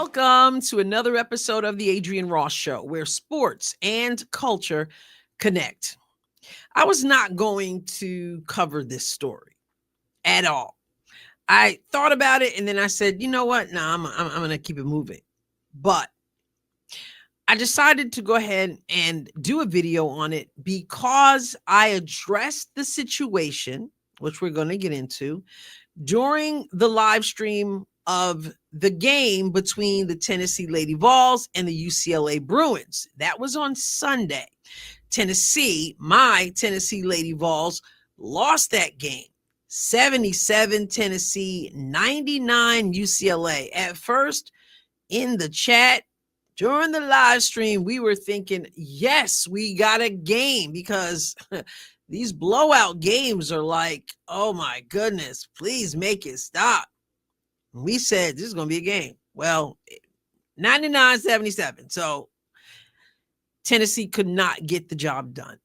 Welcome to another episode of the Adrienne Ross Show, where sports and culture connect. I was not going to cover this story at all. I thought about it and then I said, you know what? No, I'm going to keep it moving. But I decided to go ahead and do a video on it because I addressed the situation, which we're going to get into, during the live stream of the game between the Tennessee Lady Vols and the UCLA Bruins. That was on Sunday. Tennessee, my Tennessee Lady Vols, lost that game. 77 Tennessee, 99 UCLA. At first, in the chat, during the live stream, we were thinking, yes, we got a game, because these blowout games are like, oh my goodness, please make it stop. We said this is going to be a game. Well, 99-77. So Tennessee could not get the job done.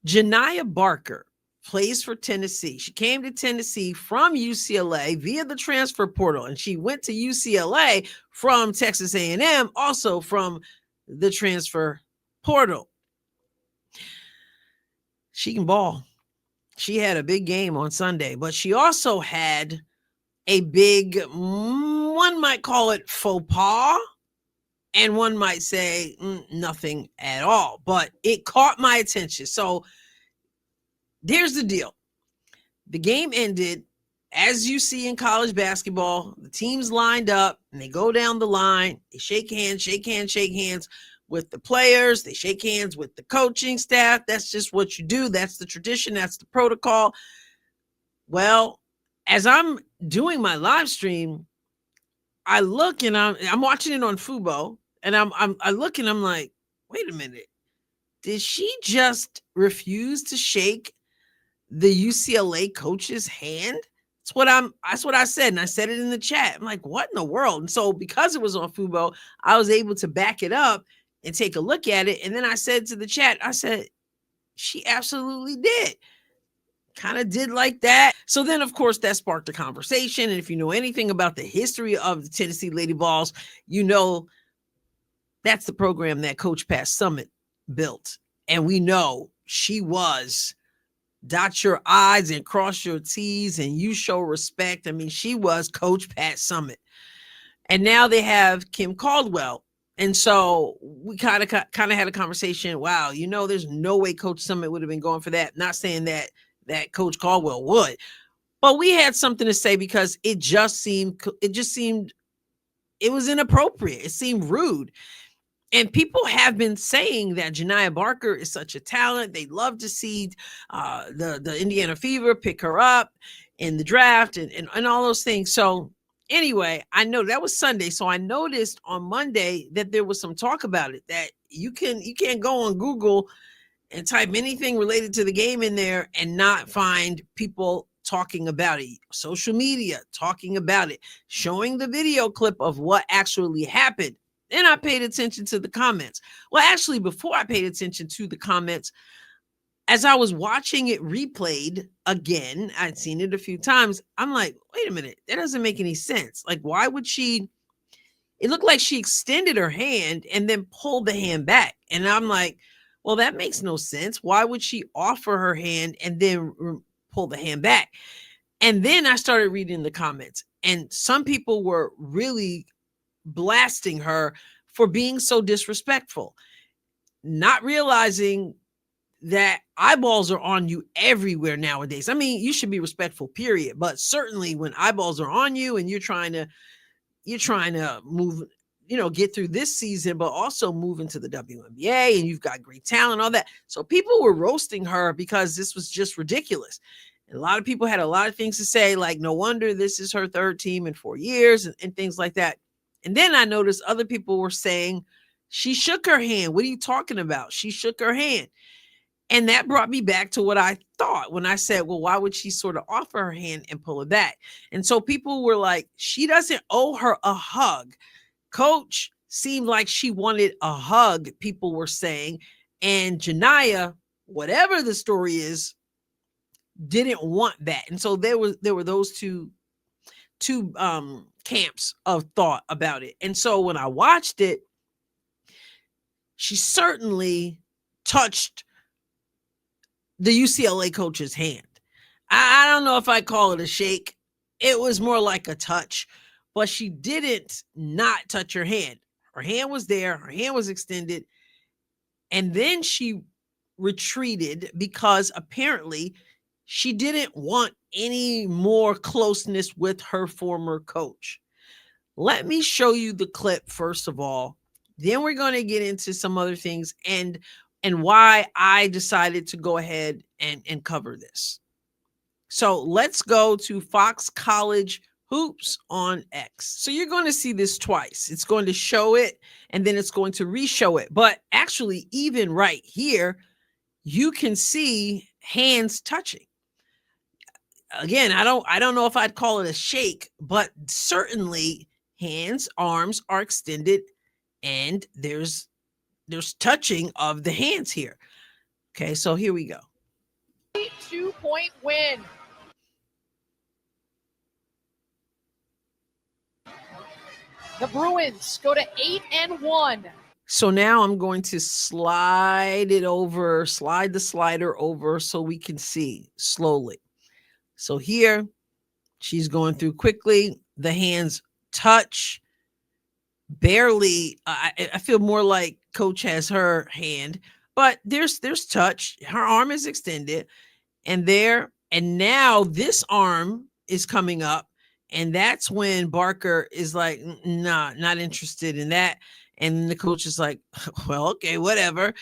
Janiah Barker plays for Tennessee. She came to Tennessee from UCLA via the transfer portal, and she went to UCLA from Texas A&M, also from the transfer portal. She can ball. She had a big game on Sunday, but she also had a big, one might call it faux pas, and one might say nothing at all, but it caught my attention. So here's the deal. The game ended, as you see in college basketball, the teams lined up and they go down the line, they shake hands with the players, they shake hands with the coaching staff. That's just what you do. That's the tradition. That's the protocol. Well, as I'm doing my live stream, I look and I'm watching it on Fubo, and I look and I'm like, wait a minute. Did she just refuse to shake the UCLA coach's hand? That's what I said. And I said it in the chat. I'm like, what in the world? And so because it was on Fubo, I was able to back it up and take a look at it. And then I said to the chat, I said, she absolutely did. Kind of did like that. So then, of course, that sparked a conversation. And if you know anything about the history of the Tennessee Lady Vols, you know that's the program that Coach Pat Summitt built. And we know she was dot your I's and cross your T's and you show respect. I mean, she was Coach Pat Summitt. And now they have Kim Caldwell. And so we kind of had a conversation. Wow, you know, there's no way Coach Summitt would have been going for that. Not saying that Coach Caldwell would, but we had something to say because it was inappropriate. It seemed rude. And people have been saying that Janiah Barker is such a talent. They love to see the Indiana Fever pick her up in the draft and all those things. So anyway, I know that was Sunday. So I noticed on Monday that there was some talk about it, that you can't go on Google and type anything related to the game in there and not find people talking about it. Social media talking about it, showing the video clip of what actually happened. Then I paid attention to the comments. Well, actually, before I paid attention to the comments, as I was watching it replayed again, I'd seen it a few times. I'm like, wait a minute, that doesn't make any sense. Like, why would she? It looked like she extended her hand and then pulled the hand back. And I'm like, well, that makes no sense. Why would she offer her hand and then pull the hand back? And then I started reading the comments, and some people were really blasting her for being so disrespectful, not realizing that eyeballs are on you everywhere nowadays. I mean, you should be respectful, period. But certainly when eyeballs are on you and you're trying to move, get through this season, but also move into the WNBA, and you've got great talent, all that. So people were roasting her because this was just ridiculous. And a lot of people had a lot of things to say, like, no wonder this is her third team in 4 years and things like that. And then I noticed other people were saying, she shook her hand. What are you talking about? She shook her hand. And that brought me back to what I thought when I said, well, why would she sort of offer her hand and pull it back? And so people were like, she doesn't owe her a hug. Coach seemed like she wanted a hug, people were saying. And Janiah, whatever the story is, didn't want that. And so there were those two two camps of thought about it. And so when I watched it, she certainly touched the UCLA coach's hand. I don't know if I call it a shake. It was more like a touch, but she didn't not touch her hand. Her hand was there, her hand was extended, and then she retreated because apparently she didn't want any more closeness with her former coach. Let me show you the clip first of all. Then we're going to get into some other things and why I decided to go ahead and cover this. So let's go to Fox College Hoops on X. So you're going to see this twice. It's going to show it and then it's going to re-show it. But actually, even right here, you can see hands touching. Again, I don't know if I'd call it a shake, but certainly hands, arms are extended, and there's touching of the hands here. Okay, so here we go. 2-point win. The Bruins go to 8-1. So now I'm going to slide the slider over so we can see slowly. So here, she's going through quickly. The hands touch barely. I feel more like coach has her hand, but there's touch. Her arm is extended and now this arm is coming up. And that's when Barker is like, nah, not interested in that. And the coach is like, well, okay, whatever.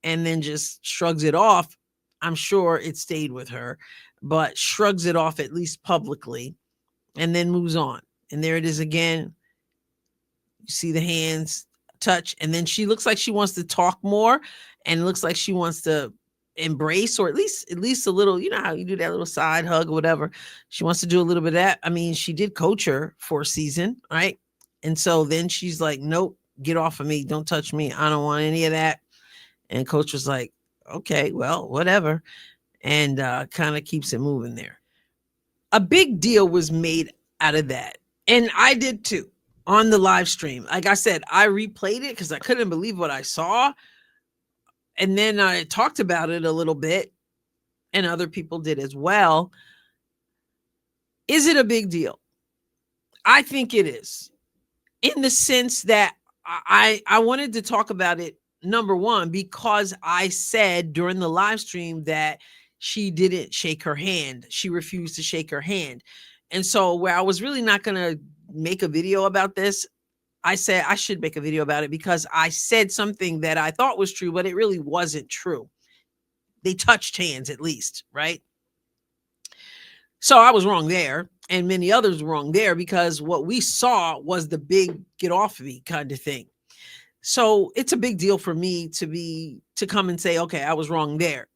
And then just shrugs it off. I'm sure it stayed with her, but shrugs it off at least publicly and then moves on. And there it is again. You see the hands touch. And then she looks like she wants to talk more and it looks like she wants to embrace, or at least a little, you know how you do that little side hug or whatever. She wants to do a little bit of that. I mean, she did coach her for a season, right? And so then she's like, nope, get off of me. Don't touch me. I don't want any of that. And coach was like, okay, well, whatever. And kind of keeps it moving there. A big deal was made out of that. And I did too on the live stream. Like I said, I replayed it because I couldn't believe what I saw. And then I talked about it a little bit, and other people did as well. Is it a big deal? I think it is, in the sense that I wanted to talk about it, number one, because I said during the live stream that she didn't shake her hand. She refused to shake her hand. And so where I was really not going to make a video about this, I said I should make a video about it because I said something that I thought was true, but it really wasn't true. They touched hands at least, right? So I was wrong there, and many others were wrong there because what we saw was the big get off of me kind of thing. So it's a big deal for me to come and say, okay, I was wrong there.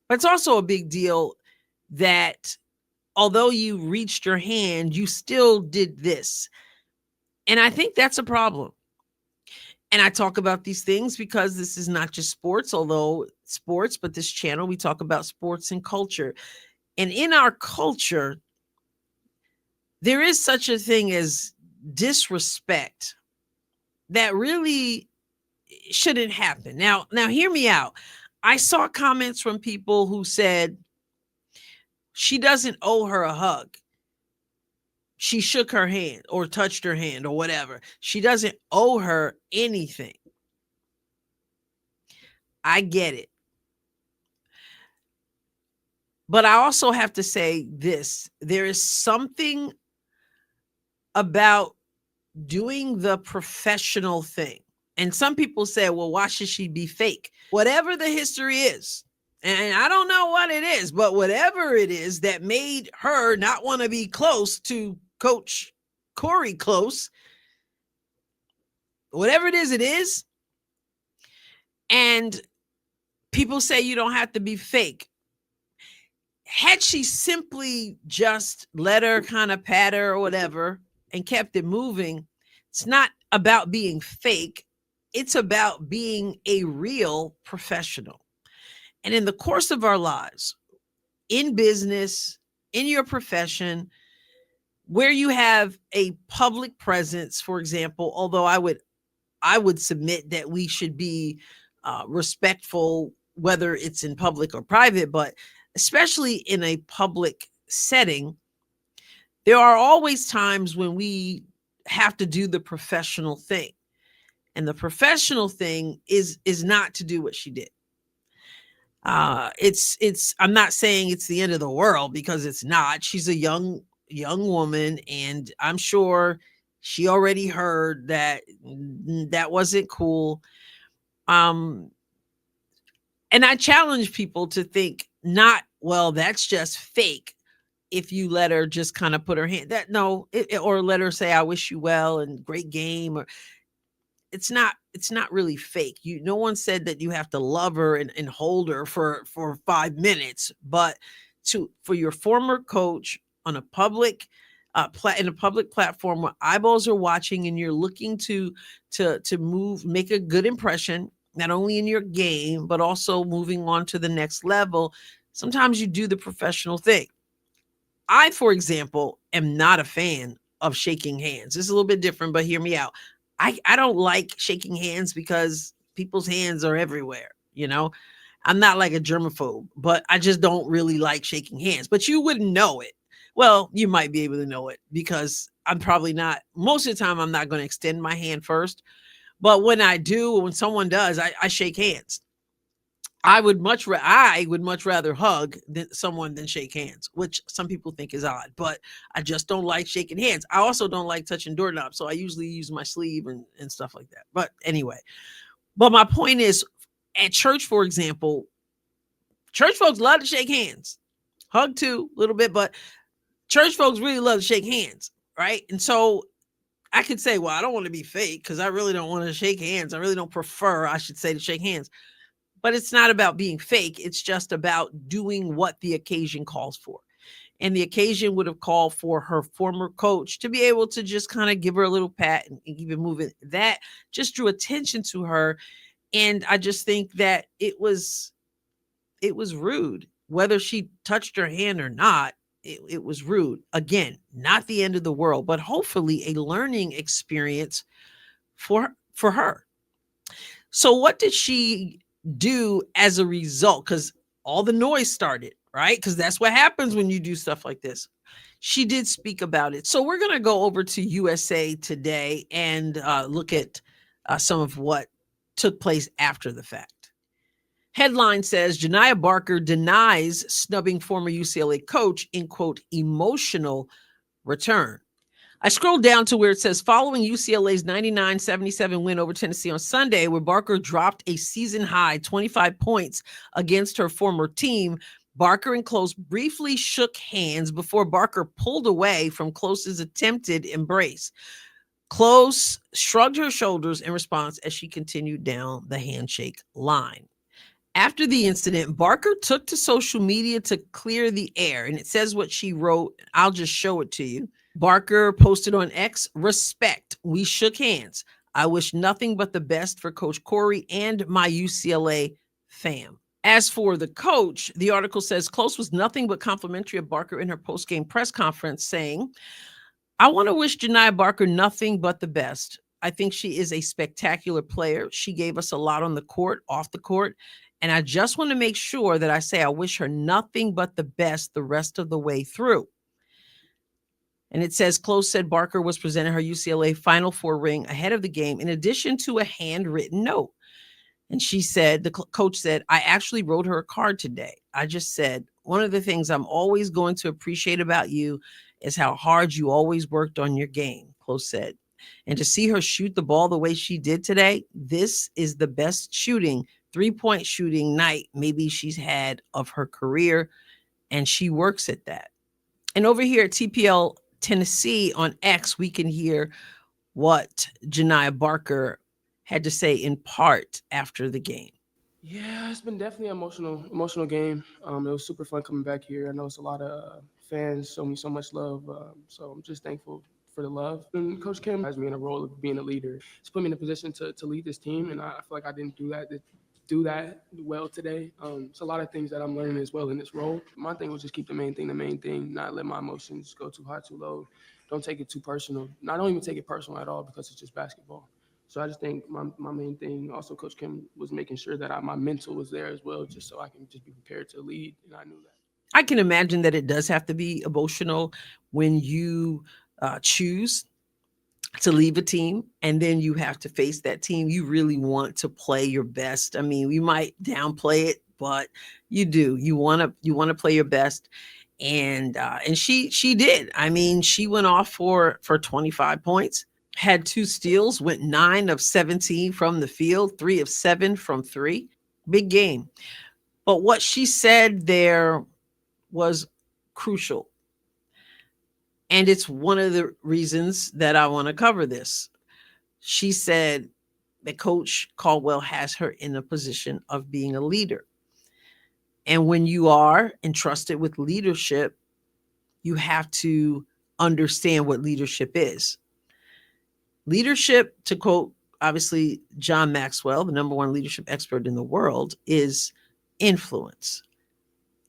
But it's also a big deal that although you reached your hand, you still did this. And I think that's a problem. And I talk about these things because this is not just sports, although sports, but this channel, we talk about sports and culture. And in our culture, there is such a thing as disrespect that really shouldn't happen. Now hear me out. I saw comments from people who said she doesn't owe her a hug. She shook her hand or touched her hand or whatever. She doesn't owe her anything. I get it. But I also have to say this. There is something about doing the professional thing. And some people say, well, why should she be fake? Whatever the history is, and I don't know what it is, but whatever it is that made her not want to be close to Coach Cori close, whatever it is. And people say you don't have to be fake. Had she simply just let her kind of pat her or whatever and kept it moving, it's not about being fake. It's about being a real professional. And in the course of our lives, in business, in your profession, where you have a public presence, for example, although I would submit that we should be respectful, whether it's in public or private, but especially in a public setting, there are always times when we have to do the professional thing. And the professional thing is not to do what she did. It's I'm not saying it's the end of the world, because it's not. She's a young woman, and I'm sure she already heard that that wasn't cool. Um and I challenge people to think, not, well, that's just fake, if you let her just kind of put her hand that no or let her say, I wish you well and great game, or it's not really fake. You No one said that you have to love her and hold her for 5 minutes, but to for your former coach on a public in a public platform where eyeballs are watching, and you're looking to move, make a good impression, not only in your game but also moving on to the next level. Sometimes you do the professional thing. I, for example, am not a fan of shaking hands. It's a little bit different, but hear me out. I don't like shaking hands because people's hands are everywhere, you know? I'm not like a germaphobe, but I just don't really like shaking hands. But you wouldn't know it. Well, you might be able to know it because I'm probably not, most of the time, I'm not going to extend my hand first. But when I do, when someone does, I shake hands. I would much rather hug someone than shake hands, which some people think is odd, but I just don't like shaking hands. I also don't like touching doorknobs, so I usually use my sleeve and stuff like that. But anyway, but my point is, at church, for example, church folks love to shake hands, hug too, a little bit, but church folks really love to shake hands, right? And so I could say, well, I don't want to be fake because I really don't want to shake hands. I really don't prefer, I should say, to shake hands. But it's not about being fake. It's just about doing what the occasion calls for. And the occasion would have called for her former coach to be able to just kind of give her a little pat and keep it moving. That just drew attention to her. And I just think that it was rude. Whether she touched her hand or not, it was rude. Again, not the end of the world, but hopefully a learning experience for her. So what did she do as a result? Because all the noise started, right? Because that's what happens when you do stuff like this. She did speak about it. So we're going to go over to USA Today and look at some of what took place after the fact. Headline says Janiah Barker denies snubbing former UCLA coach in, quote, emotional return. I scrolled down to where it says following UCLA's 99-77 win over Tennessee on Sunday, where Barker dropped a season high 25 points against her former team. Barker and Close briefly shook hands before Barker pulled away from Close's attempted embrace. Close shrugged her shoulders in response as she continued down the handshake line. After the incident, Barker took to social media to clear the air, and it says what she wrote. I'll just show it to you. Barker posted on X, respect. We shook hands. I wish nothing but the best for Coach Cori and my UCLA fam. As for the coach, the article says Close was nothing but complimentary of Barker in her post-game press conference, saying, I want to wish Janiah Barker nothing but the best. I think she is a spectacular player. She gave us a lot on the court, off the court. And I just want to make sure that I say I wish her nothing but the best the rest of the way through. And it says Close said Barker was presented her UCLA Final Four ring ahead of the game, in addition to a handwritten note. And she said, the coach said, I actually wrote her a card today. I just said, one of the things I'm always going to appreciate about you is how hard you always worked on your game, Close said. And to see her shoot the ball the way she did today, this is the best shooting, 3-point shooting night maybe she's had of her career. And she works at that. And over here at TPL Tennessee on X, we can hear what Janiah Barker had to say in part after the game. Yeah, it's been definitely an emotional game. It was super fun coming back here. I know it's a lot of fans show me so much love, so I'm just thankful for the love. And Coach Kim has me in a role of being a leader. It's put me in a position to lead this team, and I feel like I didn't do that do that well today. It's a lot of things that I'm learning as well in this role. My thing was just keep the main thing, not let my emotions go too high, too low. Don't take it too personal. I don't even take it personal at all because it's just basketball. So I just think my main thing, also Coach Kim, was making sure that my mental was there as well, just so I can just be prepared to lead, and I knew that. I can imagine that it does have to be emotional when you choose to leave a team and then you have to face that team. You really want to play your best. I mean, you might downplay it, but you want to play your best. And she did. I mean, she went off for 25 points, had 2 steals, went 9 of 17 from the field, 3 of 7 from 3. Big game. But what she said there was crucial. And it's one of the reasons that I want to cover this. She said that Coach Caldwell has her in a position of being a leader. And when you are entrusted with leadership, you have to understand what leadership is. Leadership, to quote, obviously, John Maxwell, the number one leadership expert in the world, is influence.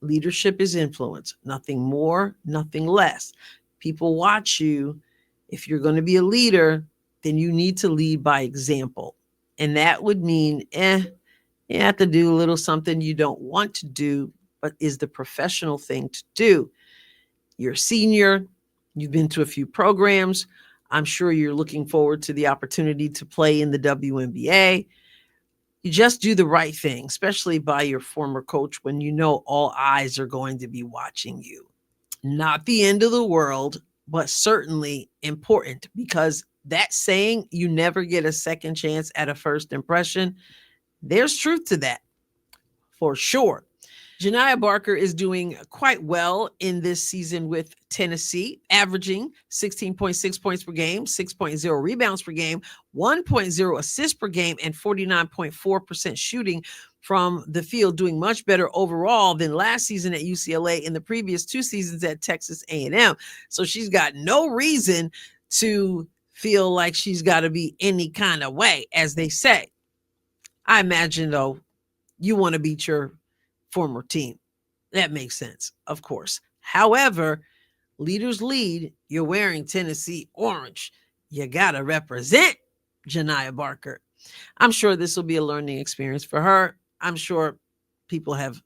Leadership is influence, nothing more, nothing less. People watch you. If you're going to be a leader, then you need to lead by example. And that would mean, you have to do a little something you don't want to do, but is the professional thing to do. You're a senior, you've been to a few programs. I'm sure you're looking forward to the opportunity to play in the WNBA. You just do the right thing, especially by your former coach when you know all eyes are going to be watching you. Not the end of the world, but certainly important, because that saying, you never get a second chance at a first impression, there's truth to that for sure. Janiah Barker is doing quite well in this season with Tennessee, averaging 16.6 points per game, 6.0 rebounds per game, 1.0 assists per game, and 49.4% shooting from the field, doing much better overall than last season at UCLA and the previous 2 seasons at Texas A&M. So she's got no reason to feel like she's got to be any kind of way, as they say. I imagine, though, you want to beat your former team. That makes sense, of course. However, leaders lead. You're wearing Tennessee orange. You got to represent Janiah Barker. I'm sure this will be a learning experience for her. I'm sure people have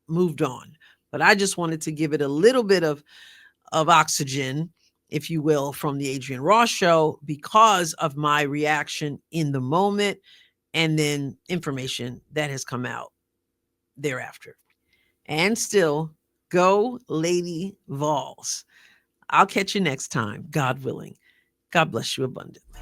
moved on. But I just wanted to give it a little bit of oxygen, if you will, from the Adrienne Ross Show because of my reaction in the moment and then information that has come out thereafter. And still, go Lady Vols. I'll catch you next time, God willing. God bless you abundantly.